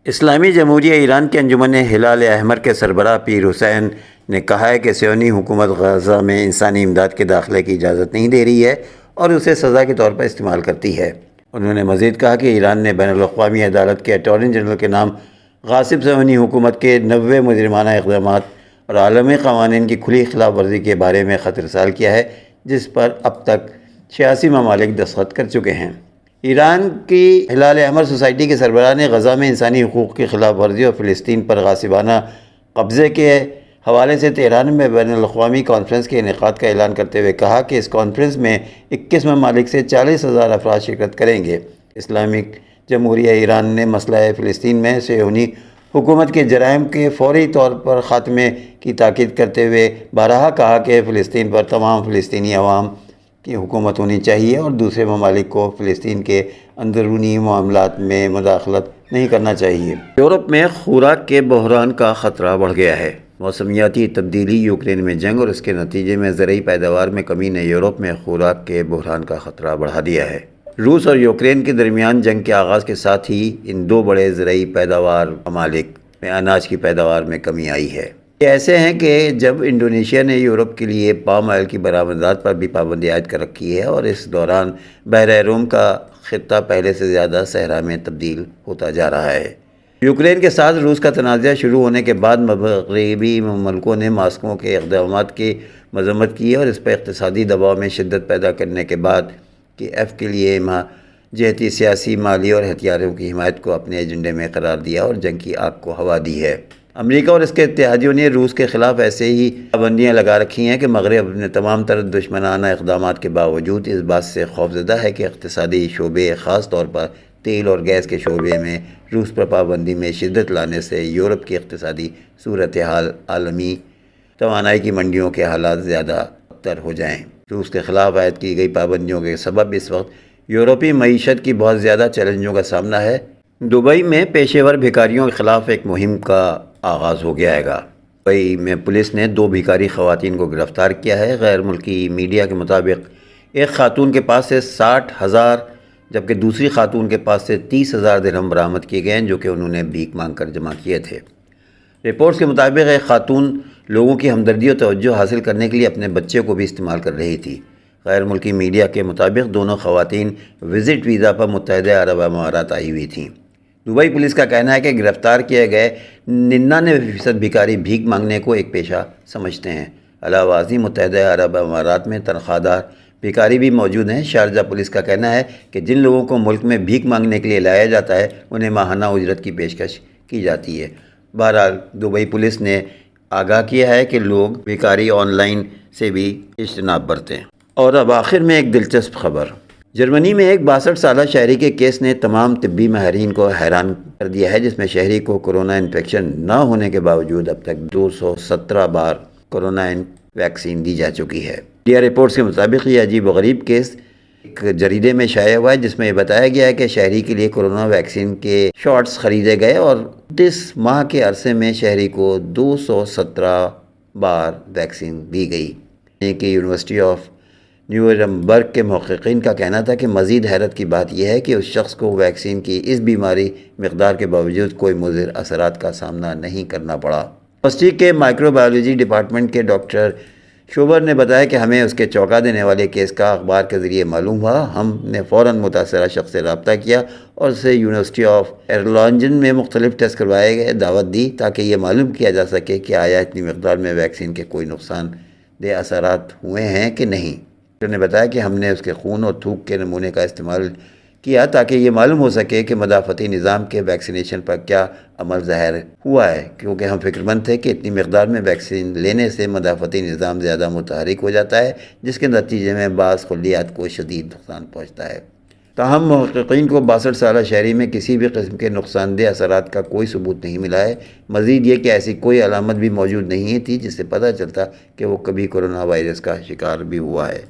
اسلامی جمہوریہ ایران کے انجمن ہلال احمر کے سربراہ پیر حسین نے کہا ہے کہ صہیونی حکومت غزہ میں انسانی امداد کے داخلے کی اجازت نہیں دے رہی ہے اور اسے سزا کے طور پر استعمال کرتی ہے۔ انہوں نے مزید کہا کہ ایران نے بین الاقوامی عدالت کے اٹارنی جنرل کے نام غاصب صہیونی حکومت کے 90 مجرمانہ اقدامات اور عالمی قوانین کی کھلی خلاف ورزی کے بارے میں خط ارسال کیا ہے، جس پر اب تک 86 ممالک دستخط کر چکے ہیں۔ ایران کی ہلال احمر سوسائٹی کے سربراہ نے غزہ میں انسانی حقوق کی خلاف ورزی اور فلسطین پر غاصبانہ قبضے کے حوالے سے تہران میں بین الاقوامی کانفرنس کے انعقاد کا اعلان کرتے ہوئے کہا کہ اس کانفرنس میں 21 ممالک سے 40,000 افراد شرکت کریں گے۔ اسلامک جمہوریہ ایران نے مسئلہ فلسطین میں صہیونی حکومت کے جرائم کے فوری طور پر خاتمے کی تاکید کرتے ہوئے بارہا کہا کہ فلسطین پر تمام فلسطینی عوام کی حکومت ہونی چاہیے اور دوسرے ممالک کو فلسطین کے اندرونی معاملات میں مداخلت نہیں کرنا چاہیے۔ یورپ میں خوراک کے بحران کا خطرہ بڑھ گیا ہے۔ موسمیاتی تبدیلی، یوکرین میں جنگ اور اس کے نتیجے میں زرعی پیداوار میں کمی نے یورپ میں خوراک کے بحران کا خطرہ بڑھا دیا ہے۔ روس اور یوکرین کے درمیان جنگ کے آغاز کے ساتھ ہی ان دو بڑے زرعی پیداوار ممالک میں اناج کی پیداوار میں کمی آئی ہے۔ یہ ایسے ہیں کہ جب انڈونیشیا نے یورپ کے لیے پام آئل کی برآمدات پر بھی پابندی عائد کر رکھی ہے اور اس دوران بحیرہ روم کا خطہ پہلے سے زیادہ صحرا میں تبدیل ہوتا جا رہا ہے۔ یوکرین کے ساتھ روس کا تنازع شروع ہونے کے بعد مغربی ملکوں نے ماسکو کے اقدامات کی مذمت کی اور اس پر اقتصادی دباؤ میں شدت پیدا کرنے کے بعد کہ ایف کے لیے جہتی سیاسی، مالی اور ہتھیاروں کی حمایت کو اپنے ایجنڈے میں قرار دیا اور جنگ کی آگ کو ہوا دی ہے۔ امریکہ اور اس کے اتحادیوں نے روس کے خلاف ایسے ہی پابندیاں لگا رکھی ہیں کہ مغرب اپنے تمام تر دشمنانہ اقدامات کے باوجود اس بات سے خوفزدہ ہے کہ اقتصادی شعبے، خاص طور پر تیل اور گیس کے شعبے میں روس پر پابندی میں شدت لانے سے یورپ کی اقتصادی صورتحال، عالمی توانائی کی منڈیوں کے حالات زیادہ بدتر ہو جائیں۔ روس کے خلاف عائد کی گئی پابندیوں کے سبب اس وقت یورپی معیشت کی بہت زیادہ چیلنجوں کا سامنا ہے۔ دبئی میں پیشے ور بھکاریوں کے خلاف ایک مہم کا آغاز ہو گیا ہے۔ دبئی میں پولیس نے 2 بھکاری خواتین کو گرفتار کیا ہے۔ غیر ملکی میڈیا کے مطابق ایک خاتون کے پاس سے 60,000 جبکہ دوسری خاتون کے پاس سے 30,000 درہم برآمد کیے گئے ہیں، جو کہ انہوں نے بھیک مانگ کر جمع کیے تھے۔ رپورٹس کے مطابق ایک خاتون لوگوں کی ہمدردی اور توجہ حاصل کرنے کے لیے اپنے بچے کو بھی استعمال کر رہی تھی۔ غیر ملکی میڈیا کے مطابق دونوں خواتین وزٹ ویزا پر متحدہ عرب امارات آئی ہوئی تھیں۔ دبئی پولیس کا کہنا ہے کہ گرفتار کیے گئے 99% بھکاری بھیک مانگنے کو ایک پیشہ سمجھتے ہیں۔ علاوہ ازیں متحدہ عرب امارات میں تنخواہ دار بھکاری بھی موجود ہیں۔ شارجہ پولیس کا کہنا ہے کہ جن لوگوں کو ملک میں بھیک مانگنے کے لیے لایا جاتا ہے انہیں ماہانہ اجرت کی پیشکش کی جاتی ہے۔ بہرحال دبئی پولیس نے آگاہ کیا ہے کہ لوگ بھکاری آن لائن سے بھی اجتناب برتیں۔ اور اب آخر میں ایک دلچسپ خبر۔ جرمنی میں ایک 62 سالہ شہری کے کیس نے تمام طبی ماہرین کو حیران کر دیا ہے، جس میں شہری کو کورونا انفیکشن نہ ہونے کے باوجود اب تک 217 بار کورونا ویکسین دی جا چکی ہے۔ میڈیا رپورٹس کے مطابق یہ عجیب و غریب کیس ایک جریدے میں شائع ہوا ہے، جس میں یہ بتایا گیا ہے کہ شہری کے لیے کورونا ویکسین کے شاٹس خریدے گئے اور 29 ماہ کے عرصے میں شہری کو 217 بار ویکسین دی گئی۔ کہ یونیورسٹی آف نیورمبرگ کے محققین کا کہنا تھا کہ مزید حیرت کی بات یہ ہے کہ اس شخص کو ویکسین کی اس بیماری مقدار کے باوجود کوئی مضر اثرات کا سامنا نہیں کرنا پڑا۔ یونیورسٹی کے مائکرو بایولوجی ڈپارٹمنٹ کے ڈاکٹر شوبر نے بتایا کہ ہمیں اس کے چونکا دینے والے کیس کا اخبار کے ذریعے معلوم ہوا۔ ہم نے فوراً متاثرہ شخص سے رابطہ کیا اور اسے یونیورسٹی آف ایرلانجن میں مختلف ٹیسٹ کروائے گئے دعوت دی تاکہ یہ معلوم کیا جا سکے کہ آیا اتنی مقدار میں ویکسین کے کوئی نقصان دہ اثرات ہوئے ہیں کہ نہیں۔ ڈاکٹر نے بتایا کہ ہم نے اس کے خون اور تھوک کے نمونے کا استعمال کیا تاکہ یہ معلوم ہو سکے کہ مدافعتی نظام کے ویکسینیشن پر کیا عمل ظاہر ہوا ہے، کیونکہ ہم فکر مند تھے کہ اتنی مقدار میں ویکسین لینے سے مدافعتی نظام زیادہ متحرک ہو جاتا ہے، جس کے نتیجے میں بعض خلیات کو شدید نقصان پہنچتا ہے۔ تاہم محققین کو 62 سالہ شہری میں کسی بھی قسم کے نقصان دہ اثرات کا کوئی ثبوت نہیں ملا ہے۔ مزید یہ کہ ایسی کوئی علامت بھی موجود نہیں تھی جس سے پتہ چلتا کہ وہ کبھی کورونا وائرس کا شکار بھی ہوا ہے۔